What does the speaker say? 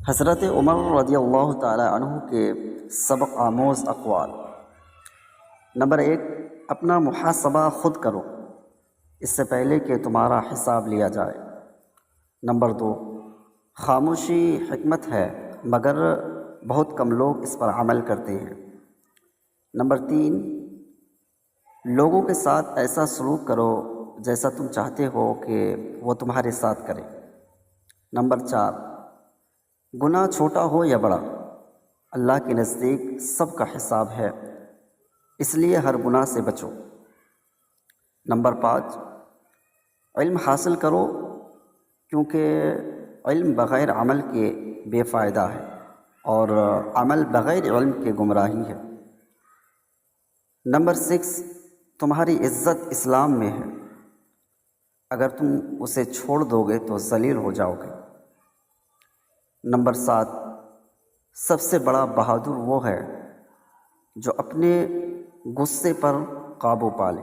حضرت عمر رضی اللہ تعالی عنہ کے سبق آموز اقوال۔ نمبر 1، اپنا محاسبہ خود کرو اس سے پہلے کہ تمہارا حساب لیا جائے۔ نمبر 2، خاموشی حکمت ہے مگر بہت کم لوگ اس پر عمل کرتے ہیں۔ نمبر 3، لوگوں کے ساتھ ایسا سلوک کرو جیسا تم چاہتے ہو کہ وہ تمہارے ساتھ کرے۔ نمبر 4، گناہ چھوٹا ہو یا بڑا، اللہ کے نزدیک سب کا حساب ہے، اس لیے ہر گناہ سے بچو۔ نمبر 5، علم حاصل کرو کیونکہ علم بغیر عمل کے بے فائدہ ہے اور عمل بغیر علم کے گمراہی ہے۔ نمبر 6، تمہاری عزت اسلام میں ہے، اگر تم اسے چھوڑ دو گے تو ذلیل ہو جاؤ گے۔ نمبر 7، سب سے بڑا بہادر وہ ہے جو اپنے غصے پر قابو پا لے۔